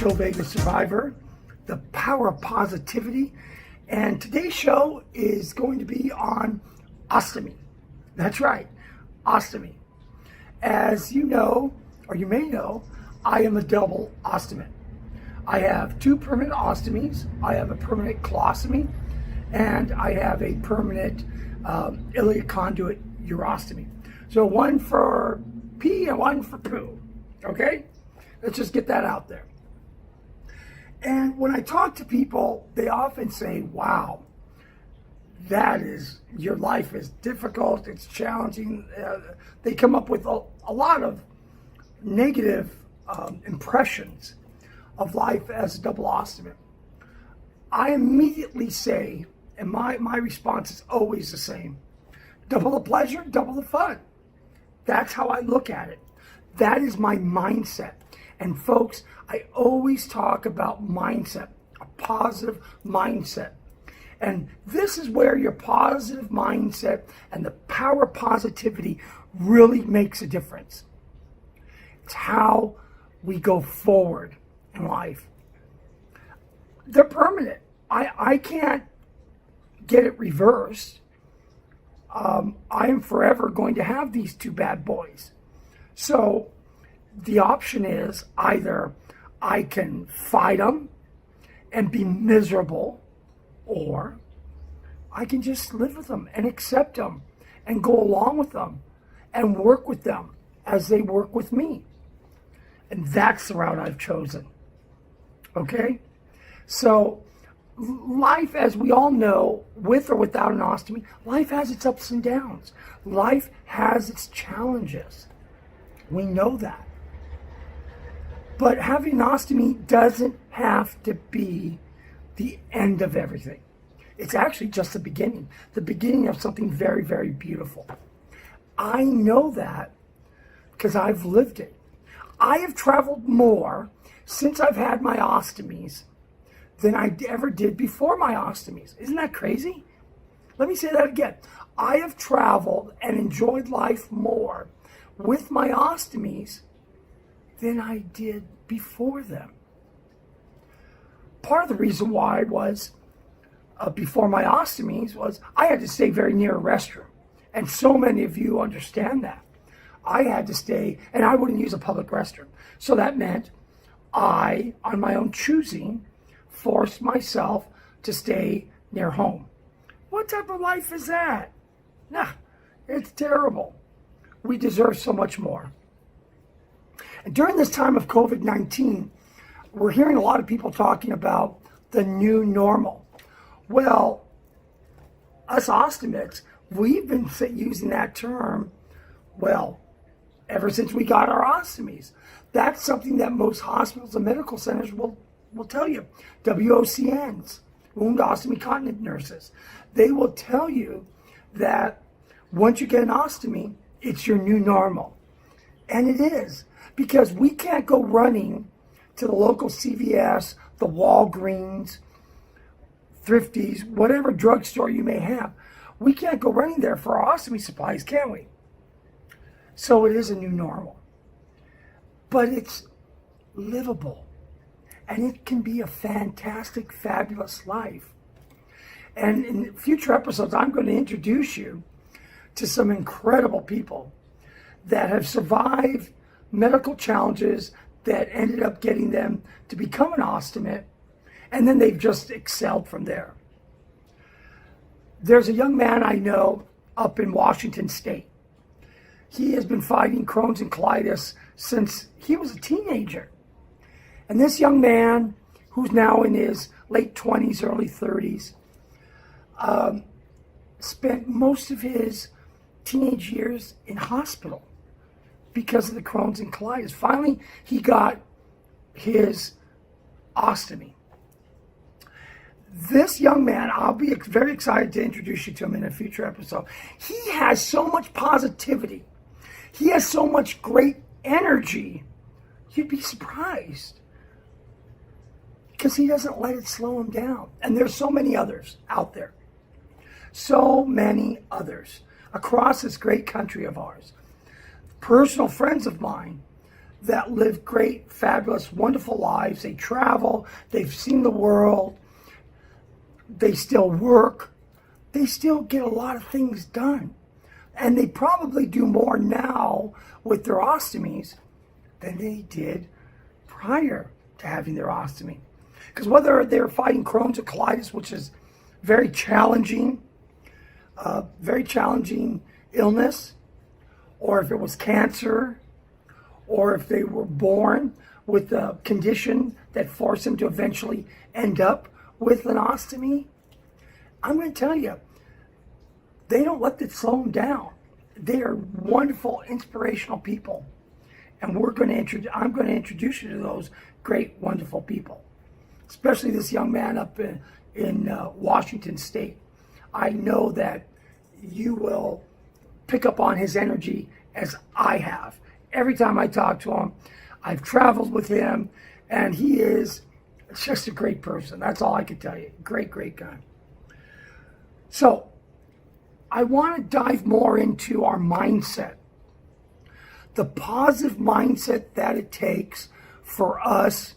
Vega survivor, the power of positivity. And today's show is going to be on ostomy. That's right, ostomy. As you know, or you may know, I am a double ostomy. I have two permanent ostomies. I have a permanent colostomy, and I have a permanent iliac conduit urostomy. So one for pee and one for poo. Okay? Let's just get that out there. And when I talk to people, they often say, wow, your life is difficult, it's challenging. They come up with a lot of negative impressions of life as a double ostomy. I immediately say, and my response is always the same, double the pleasure, double the fun. That's how I look at it. That is my mindset. And folks, I always talk about mindset, a positive mindset. And this is where your positive mindset and the power of positivity really makes a difference. It's how we go forward in life. They're permanent. I can't get it reversed. I am forever going to have these two bad boys. So the option is either I can fight them and be miserable, or I can just live with them and accept them and go along with them and work with them as they work with me. And that's the route I've chosen. Okay? So life, as we all know, with or without an ostomy, life has its ups and downs. Life has its challenges. We know that. But having an ostomy doesn't have to be the end of everything. It's actually just the beginning of something very, very beautiful. I know that because I've lived it. I have traveled more since I've had my ostomies than I ever did before my ostomies. Isn't that crazy? Let me say that again. I have traveled and enjoyed life more with my ostomies than I did before them. Part of the reason why was before my ostomies was I had to stay very near a restroom. And so many of you understand that. I had to stay, and I wouldn't use a public restroom. So that meant I, on my own choosing, forced myself to stay near home. What type of life is that? Nah, it's terrible. We deserve so much more. And during this time of COVID-19, we're hearing a lot of people talking about the new normal. Well, us ostomics, we've been using that term, well, ever since we got our ostomies. That's something that most hospitals and medical centers will tell you. WOCNs, wound ostomy continent nurses, they will tell you that once you get an ostomy, it's your new normal. And it is, because we can't go running to the local CVS, the Walgreens, Thrifties, whatever drugstore you may have. We can't go running there for our ostomy supplies, can we? So it is a new normal. But it's livable. And it can be a fantastic, fabulous life. And in future episodes, I'm going to introduce you to some incredible people that have survived medical challenges that ended up getting them to become an ostomy, and then they've just excelled from there. There's a young man I know up in Washington State. He has been fighting Crohn's and colitis since he was a teenager. And this young man, who's now in his late 20s, early 30s, spent most of his teenage years in hospital because of the Crohn's and colitis. Finally, he got his ostomy. This young man, I'll be very excited to introduce you to him in a future episode. He has so much positivity. He has so much great energy. You'd be surprised. Because he doesn't let it slow him down. And there's so many others out there. So many others across this great country of ours. Personal friends of mine that live great, fabulous, wonderful lives. They travel, they've seen the world, they still work, they still get a lot of things done. And they probably do more now with their ostomies than they did prior to having their ostomy. Because whether they're fighting Crohn's or colitis, which is very challenging illness, or if it was cancer, or if they were born with a condition that forced them to eventually end up with an ostomy, I'm going to tell you, they don't let it slow them down. They are wonderful, inspirational people. And I'm going to introduce you to those great, wonderful people, especially this young man up in Washington State. I know that you will pick up on his energy as I have. Every time I talk to him, I've traveled with him, and he is just a great person. That's all I can tell you. Great, great guy. So I want to dive more into our mindset, the positive mindset that it takes for us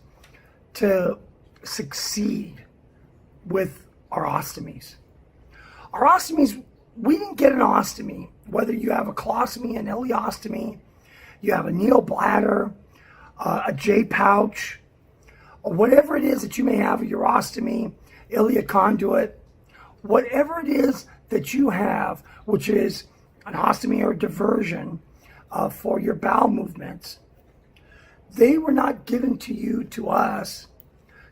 to succeed with our ostomies. Our ostomies, we didn't get an ostomy, whether you have a colostomy, an ileostomy, you have a neobladder, a J pouch, or whatever it is that you may have, a urostomy, ileoconduit, whatever it is that you have, which is an ostomy or diversion for your bowel movements, they were not given to you, to us,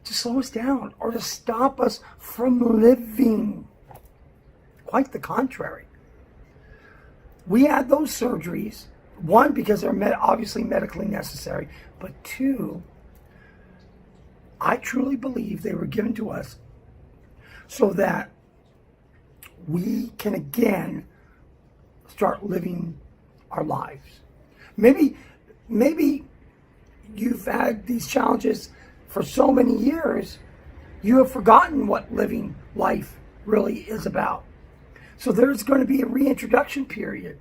to slow us down or to stop us from living. Quite the contrary. We had those surgeries, one, because they're obviously medically necessary, but two, I truly believe they were given to us so that we can again start living our lives. Maybe you've had these challenges for so many years, you have forgotten what living life really is about. So there's going to be a reintroduction period.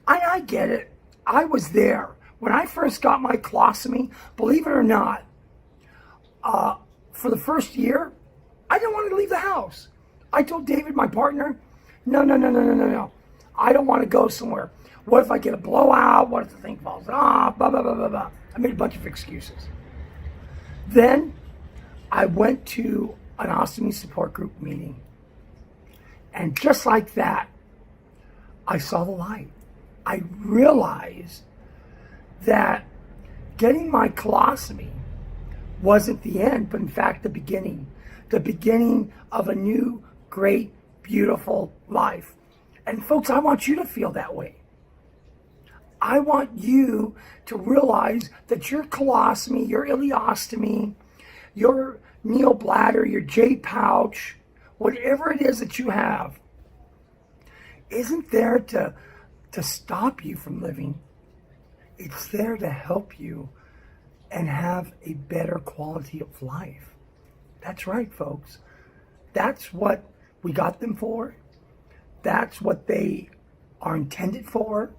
I get it. I was there. When I first got my colostomy, believe it or not, for the first year, I didn't want to leave the house. I told David, my partner, no. I don't want to go somewhere. What if I get a blowout? What if the thing falls off? Blah, blah, blah, blah, blah. I made a bunch of excuses. Then I went to an ostomy support group meeting. And just like that, I saw the light. I realized that getting my colostomy wasn't the end, but in fact the beginning of a new, great, beautiful life. And folks, I want you to feel that way. I want you to realize that your colostomy, your ileostomy, your neobladder, your J pouch, whatever it is that you have, isn't there to stop you from living. It's there to help you and have a better quality of life. That's right, folks. That's what we got them for. That's what they are intended for.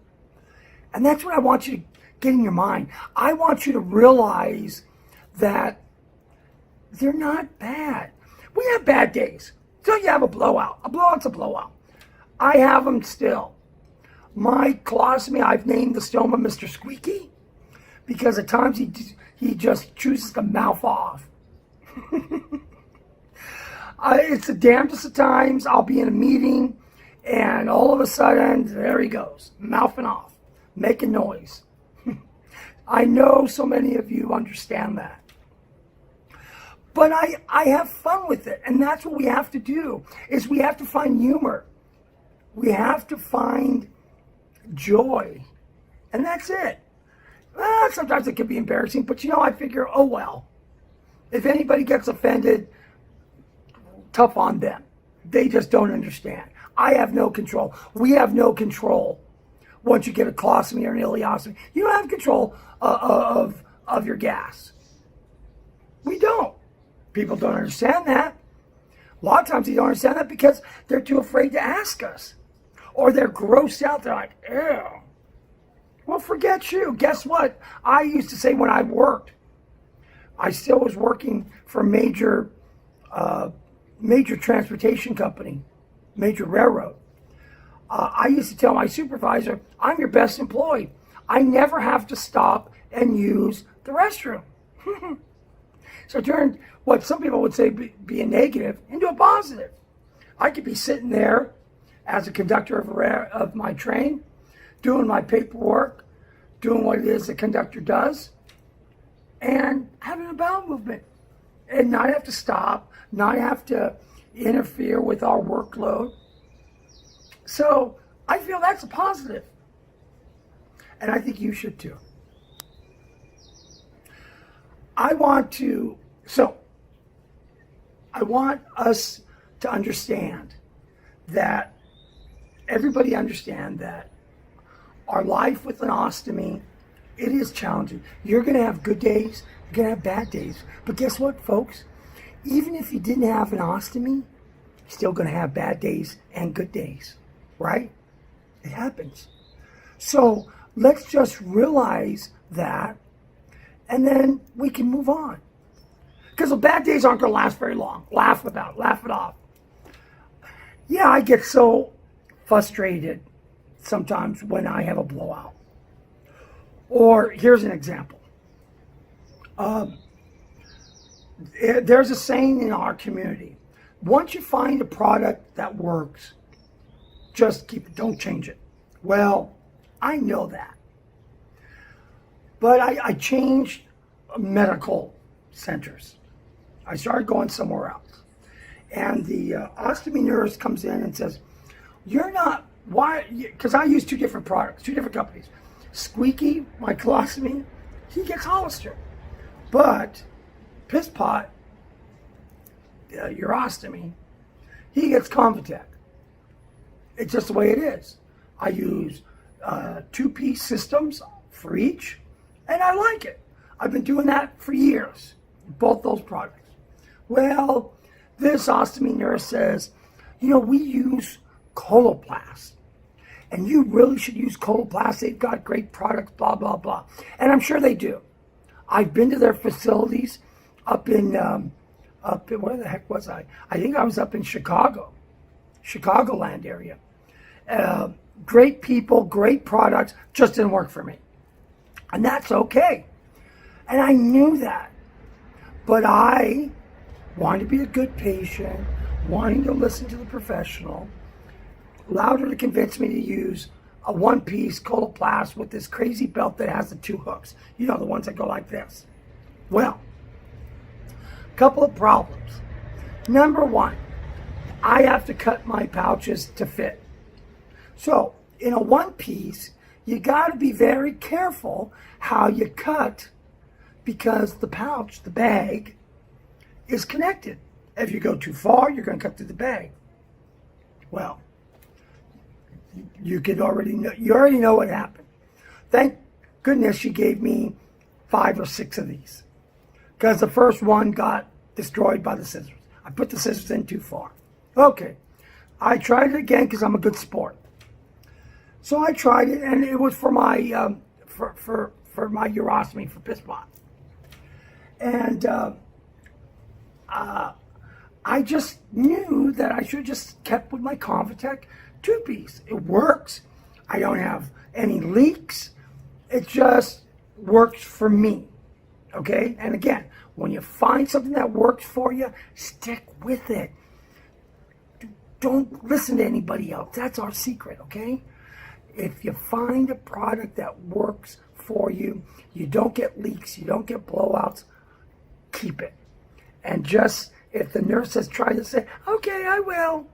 And that's what I want you to get in your mind. I want you to realize that they're not bad. We have bad days. So you have a blowout. A blowout's a blowout. I have them still. My colostomy, I've named the stoma Mr. Squeaky because at times he just chooses to mouth off. It's the damnedest of times. I'll be in a meeting and all of a sudden, there he goes, mouthing off, making noise. I know so many of you understand that. But I have fun with it, and that's what we have to do, is we have to find humor. We have to find joy, and that's it. Well, sometimes it can be embarrassing, but I figure, oh well. If anybody gets offended, tough on them. They just don't understand. I have no control. We have no control once you get a colostomy or an ileostomy. You don't have control of your gas. We don't. People don't understand that. A lot of times they don't understand that because they're too afraid to ask us. Or they're grossed out. They're like, ew. Well, forget you. Guess what? I used to say when I worked, I still was working for a major transportation company, major railroad. I used to tell my supervisor, I'm your best employee. I never have to stop and use the restroom. So it turned what some people would say be a negative into a positive. I could be sitting there as a conductor of my train, doing my paperwork, doing what it is the conductor does, and having a bowel movement, and not have to stop, not have to interfere with our workload. So I feel that's a positive. And I think you should too. I want us to understand that, everybody understand that our life with an ostomy, it is challenging. You're going to have good days, you're going to have bad days. But guess what, folks? Even if you didn't have an ostomy, you're still going to have bad days and good days, right? It happens. So let's just realize that, and then we can move on. Because the bad days aren't going to last very long. Laugh it off. Yeah, I get so frustrated sometimes when I have a blowout. Or here's an example. There's a saying in our community: once you find a product that works, just keep it, don't change it. Well, I know that. But I changed medical centers. I started going somewhere else. And the ostomy nurse comes in and says, you're not, why, because I use two different products, two different companies. Squeaky, my colostomy, he gets Hollister. But Piss Pot, your ostomy, he gets Convatec. It's just the way it is. I use two-piece systems for each, and I like it. I've been doing that for years, both those products. Well, this ostomy nurse says, we use Coloplast, and you really should use Coloplast. They've got great products, blah, blah, blah. And I'm sure they do. I've been to their facilities up in where the heck was I? I think I was up in Chicagoland area. Great people, great products, just didn't work for me. And that's okay. And I knew that. But I wanted to be a good patient, wanting to listen to the professional, allowed her to convince me to use a one-piece Coloplast with this crazy belt that has the two hooks. The ones that go like this. Well, a couple of problems. Number one, I have to cut my pouches to fit. So, in a one-piece, you got to be very careful how you cut, because the pouch, the bag, is connected. If you go too far, you're going to cut through the bag. Well, you already know what happened. Thank goodness she gave me 5 or 6 of these, because the first one got destroyed by the scissors. I put the scissors in too far. Okay, I tried it again because I'm a good sport. So I tried it, and it was for my for my urostomy, for Piss Pot. And I just knew that I should have just kept with my Convatec two-piece. It works. I don't have any leaks. It just works for me. Okay? And again, when you find something that works for you, stick with it. Don't listen to anybody else. That's our secret, okay? If you find a product that works for you, you don't get leaks, you don't get blowouts, keep it. And just, if the nurse has tried to say, okay, I will,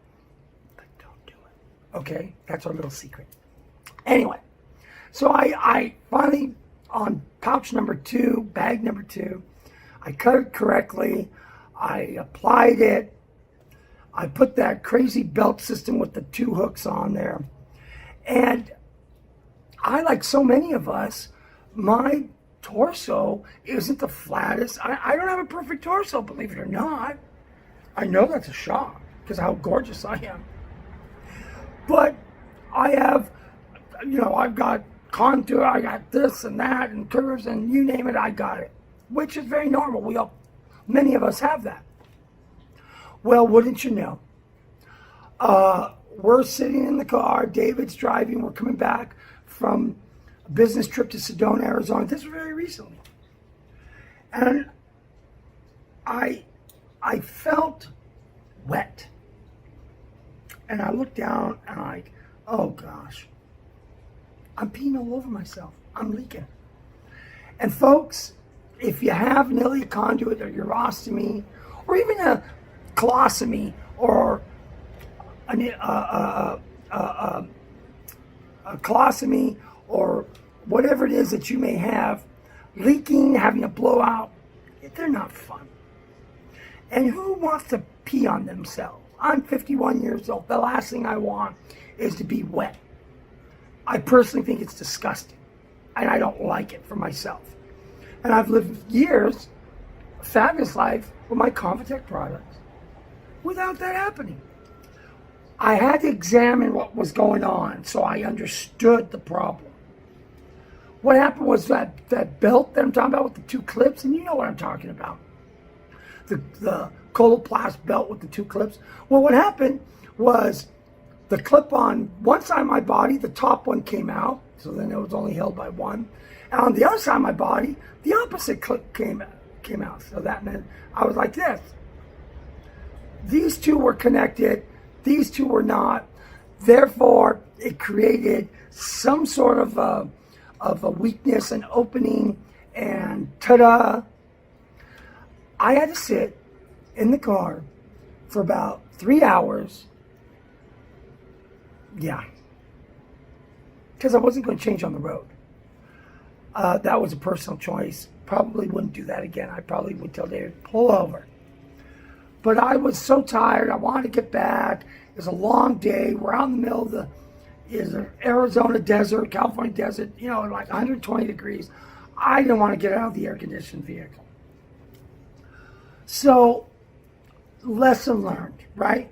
but don't do it. Okay? That's our little secret. Anyway, so I finally, on pouch number 2, bag number 2, I cut it correctly, I applied it, I put that crazy belt system with the 2 hooks on there. And I, like so many of us, my torso isn't the flattest. I don't have a perfect torso, believe it or not. I know that's a shock because of how gorgeous I am. But I have, I've got contour, I got this and that, and curves, and you name it, I got it, which is very normal. Many of us have that. Well, wouldn't you know? We're sitting in the car. David's driving. We're coming back from a business trip to Sedona, Arizona. This was very recently, and I felt wet, and I looked down and oh gosh, I'm peeing all over myself. I'm leaking. And folks, if you have an ileal conduit or urostomy, or even a colostomy, or a colostomy, or whatever it is that you may have, leaking, having a blowout, they're not fun. And who wants to pee on themselves? I'm 51 years old. The last thing I want is to be wet. I personally think it's disgusting, and I don't like it for myself. And I've lived years, a fabulous life, with my Convatec products without that happening. I had to examine what was going on so I understood the problem. What happened was that belt that I'm talking about with the two clips, and you know what I'm talking about. The Coloplast belt with the two clips. Well, what happened was the clip on one side of my body, the top one came out, so then it was only held by one. And on the other side of my body, the opposite clip came out. So that meant I was like this. These two were connected. These two were not. Therefore, it created some sort of a weakness, an opening, and ta-da! I had to sit in the car for about 3 hours. Yeah. Because I wasn't going to change on the road. That was a personal choice. Probably wouldn't do that again. I probably would tell David, pull over. But I was so tired. I wanted to get back. It was a long day. We're out in the middle of the Arizona desert, California desert, like 120 degrees. I didn't want to get out of the air-conditioned vehicle. So, lesson learned, right?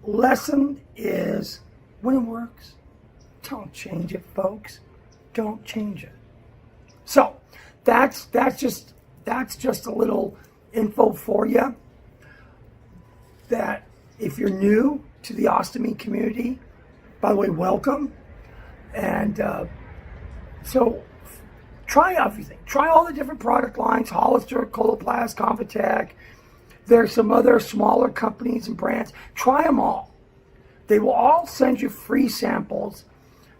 Lesson is, when it works, don't change it, folks. Don't change it. So, that's just a little info for you. That if you're new to the ostomy community, by the way, welcome. And so try everything. Try all the different product lines, Hollister, Coloplast, Convatec. There's some other smaller companies and brands. Try them all. They will all send you free samples.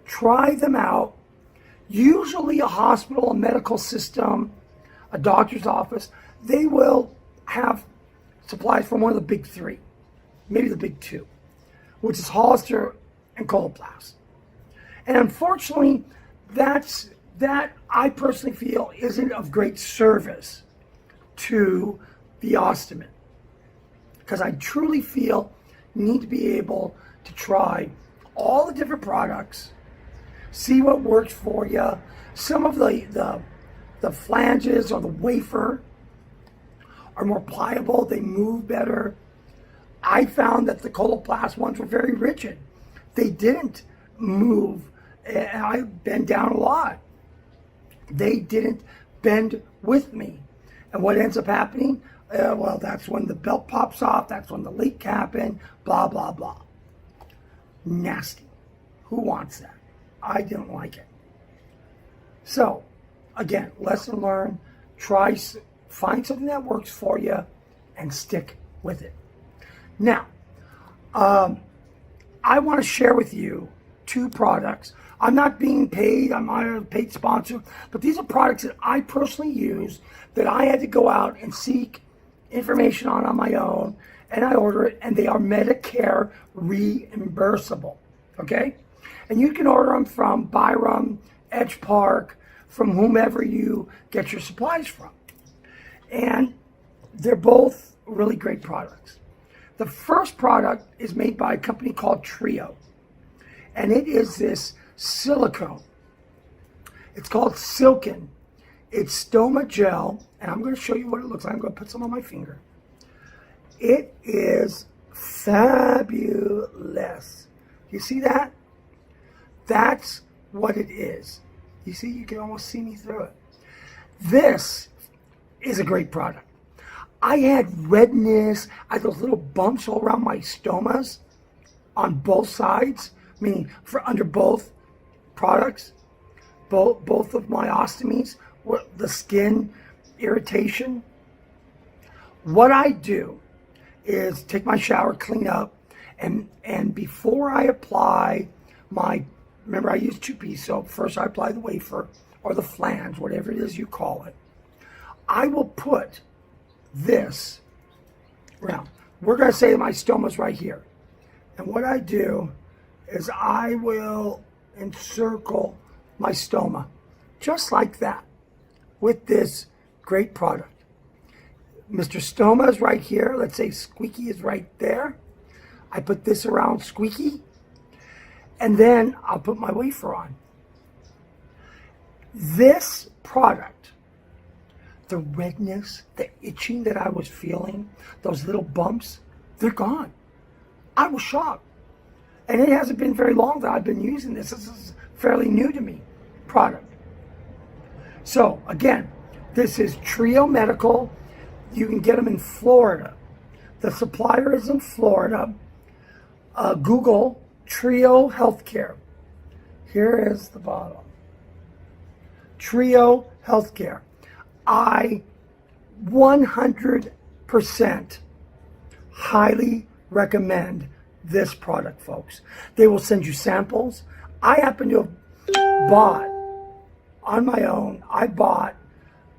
Try them out. Usually a hospital, a medical system, a doctor's office, they will have supplies from one of the big three, maybe the big two, which is Hollister and Coloplast. And unfortunately, that I personally feel isn't of great service to the ostomy, because I truly feel you need to be able to try all the different products, see what works for you. Some of the flanges or the wafer are more pliable, they move better. I found that the Coloplast ones were very rigid. They didn't move, and I bend down a lot. They didn't bend with me. And what ends up happening? Well, that's when the belt pops off, that's when the leak happened, blah, blah, blah. Nasty. Who wants that? I didn't like it. So, again, lesson learned. Find something that works for you and stick with it. Now, I want to share with you 2 products. I'm not being paid. I'm not a paid sponsor. But these are products that I personally use that I had to go out and seek information on my own. And I order it. And they are Medicare reimbursable. Okay? And you can order them from Byram, Edge Park, from whomever you get your supplies from. And they're both really great products. The first product is made by a company called Trio. And it is this silicone. It's called Silken. It's stoma gel. And I'm going to show you what it looks like. I'm going to put some on my finger. It is fabulous. You see that? That's what it is. You see, you can almost see me through it. This is a great product. I had redness, I had those little bumps all around my stomas on both sides, meaning for under both products, both of my ostomies, the skin irritation. What I do is take my shower, clean up, and before I apply remember I use 2-piece soap. First I apply the wafer or the flange, whatever it is you call it. I will put this around. We're going to say my stoma's right here. And what I do is I will encircle my stoma just like that with this great product. Mr. Stoma is right here. Let's say Squeaky is right there. I put this around Squeaky, and then I'll put my wafer on. This product, the redness, the itching that I was feeling, those little bumps, they're gone. I was shocked. And it hasn't been very long that I've been using this. This is fairly new to me product. So again, this is Trio Medical. You can get them in Florida. The supplier is in Florida. Google Trio Healthcare. Here is the bottle. Trio Healthcare. I 100% highly recommend this product, folks. They will send you samples. I happen to have bought, on my own, I bought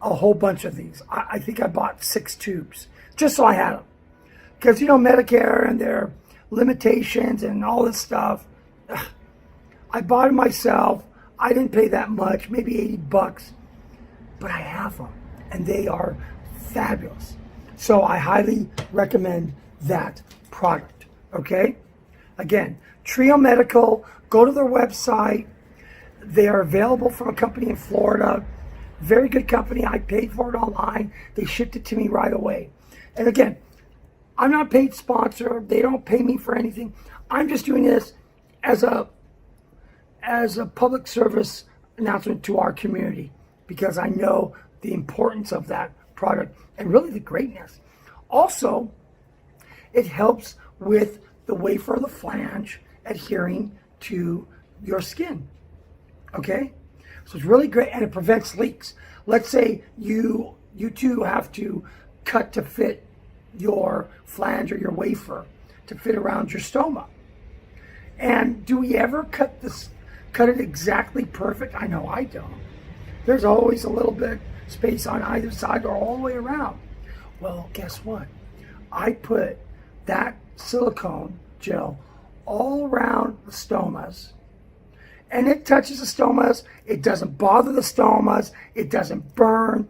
a whole bunch of these. I think I bought 6 tubes, just so I had them. Because, you know, Medicare and their limitations and all this stuff. I bought it myself. I didn't pay that much, maybe $80, but I have them, and they are fabulous. So I highly recommend that product, okay? Again, Trio Medical, go to their website. They are available from a company in Florida. Very good company. I paid for it online. They shipped it to me right away. And again, I'm not a paid sponsor. They don't pay me for anything. I'm just doing this as a public service announcement to our community because I know the importance of that product and really the greatness. Also, it helps with the wafer or the flange adhering to your skin. Okay? So it's really great, and it prevents leaks. Let's say you too have to cut to fit your flange or your wafer to fit around your stoma. And do we ever cut it exactly perfect? I know I don't. There's always a little bit space on either side or all the way around. Well, guess what? I put that silicone gel all around the stomas, and it touches the stomas. It doesn't bother the stomas. It doesn't burn.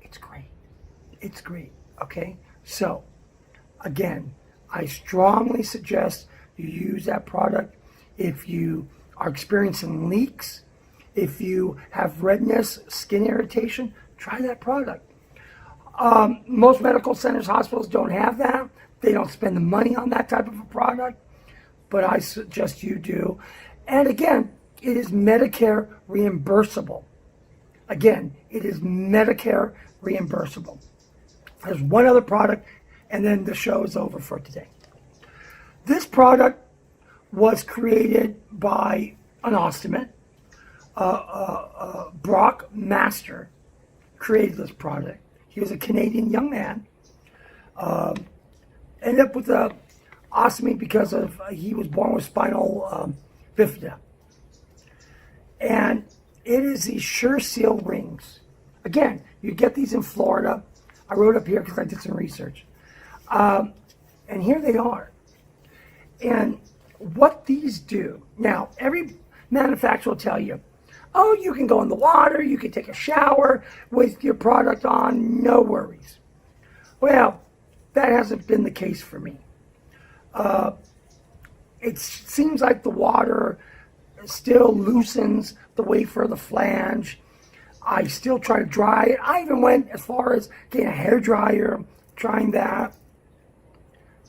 It's great. It's great. Okay? So, again, I strongly suggest you use that product if you are experiencing leaks, if you have redness, skin irritation. Try that product. Most medical centers, hospitals don't have that. They don't spend the money on that type of a product, but I suggest you do. And again, it is Medicare reimbursable. Again, it is Medicare reimbursable. There's one other product, and then the show is over for today. This product was created by an ostomate. Brock Master created this product. He was a Canadian young man. Ended up with a ostomy because of he was born with spinal bifida. And it is these Sure Seal rings. Again, you get these in Florida. I wrote up here because I did some research. And here they are. And what these do, now every manufacturer will tell you, oh, you can go in the water, you can take a shower with your product on, no worries. Well, that hasn't been the case for me. It seems like the water still loosens the wafer, the flange. I still try to dry it. I even went as far as getting a hair dryer, trying that.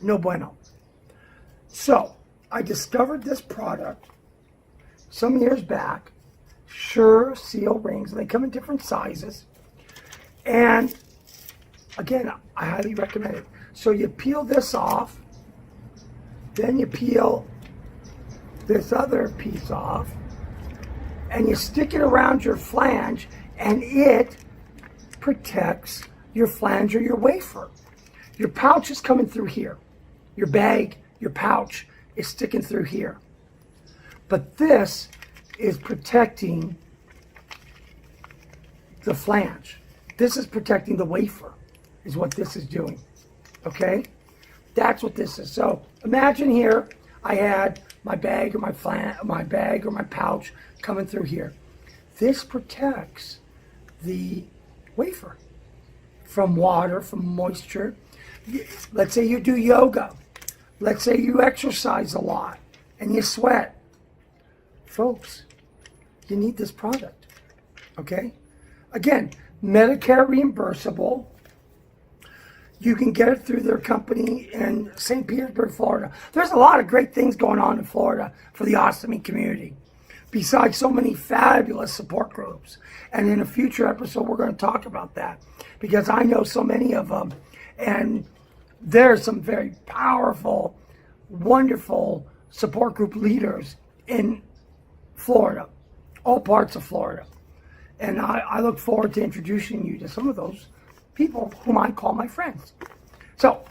No bueno. So, I discovered this product some years back, Sure Seal rings. They come in different sizes. And again, I highly recommend it. So you peel this off, then you peel this other piece off, and you stick it around your flange, and it protects your flange or your wafer. Your pouch is coming through here. Your bag, your pouch is sticking through here. But this is protecting the flange. This is protecting the wafer, is what this is doing. Okay? That's what this is. So imagine here I had my bag or my bag or my pouch coming through here. This protects the wafer from water, from moisture. Let's say you do yoga. Let's say you exercise a lot and you sweat. Folks, you need this product. Okay? Again, Medicare reimbursable. You can get it through their company in St. Petersburg, Florida. There's a lot of great things going on in Florida for the ostomy community, besides so many fabulous support groups. And in a future episode, we're going to talk about that, because I know so many of them. And there's some very powerful, wonderful support group leaders in Florida, all parts of Florida. And I look forward to introducing you to some of those people whom I call my friends. So,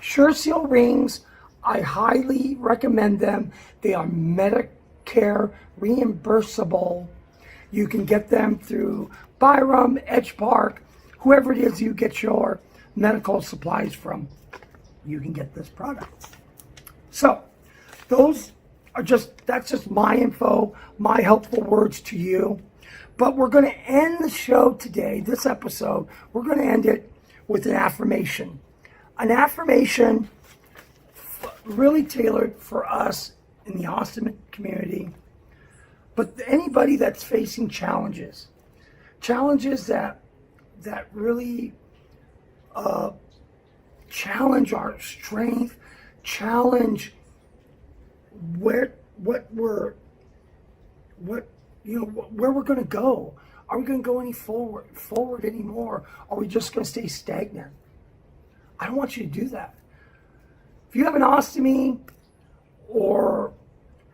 Sure Seal rings, I highly recommend them. They are Medicare reimbursable. You can get them through Byram, Edge Park, whoever it is you get your medical supplies from, you can get this product. So, that's just my info, my helpful words to you. But we're going to end the show today, this episode, we're going to end it with an affirmation. An affirmation really tailored for us in the ostomy community, but anybody that's facing challenges that really challenge our strength, challenge where we're going to go. Are we going to go any forward anymore? Are we just going to stay stagnant? I don't want you to do that. If you have an ostomy or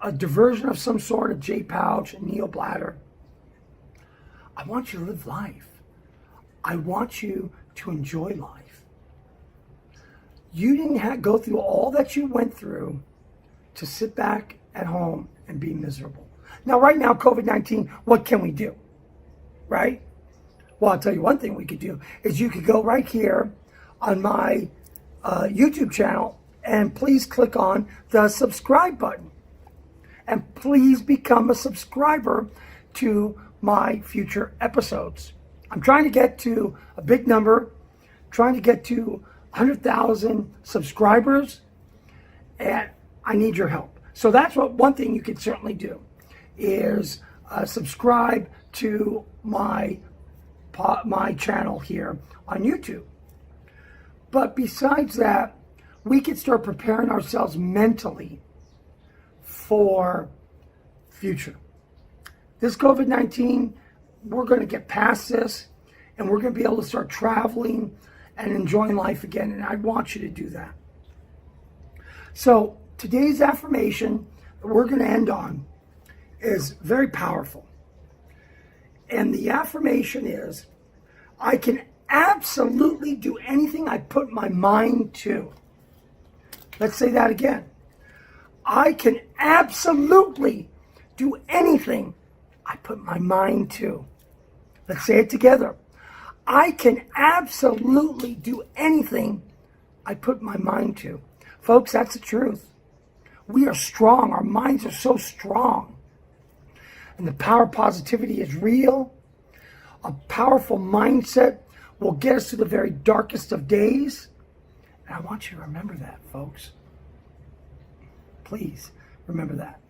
a diversion of some sort, a J-pouch, a neobladder, I want you to live life. I want you to enjoy life. You didn't go through all that you went through to sit back at home and be miserable. Now, right now, COVID-19, what can we do? Right? Well, I'll tell you one thing we could do is you could go right here on my YouTube channel and please click on the subscribe button. And please become a subscriber to my future episodes. I'm trying to get to a big number, trying to get to 100,000 subscribers, and I need your help. So that's one thing you can certainly do is subscribe to my channel here on YouTube. But besides that, we can start preparing ourselves mentally for future. This COVID-19, we're going to get past this, and we're going to be able to start traveling and enjoying life again, and I want you to do that. So today's affirmation that we're going to end on is very powerful. And the affirmation is, I can absolutely do anything I put my mind to. Let's say that again. I can absolutely do anything I put my mind to. Let's say it together. I can absolutely do anything I put my mind to. Folks, that's the truth. We are strong. Our minds are so strong. And the power of positivity is real. A powerful mindset will get us to the very darkest of days. And I want you to remember that, folks. Please remember that.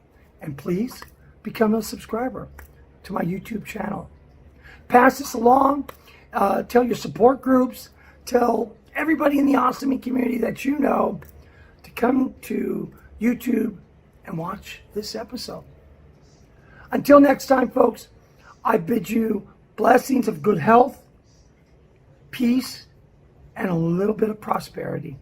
And please become a subscriber to my YouTube channel. Pass this along. Tell your support groups. Tell everybody in the ostomy community that you know to come to YouTube and watch this episode. Until next time, folks, I bid you blessings of good health, peace, and a little bit of prosperity.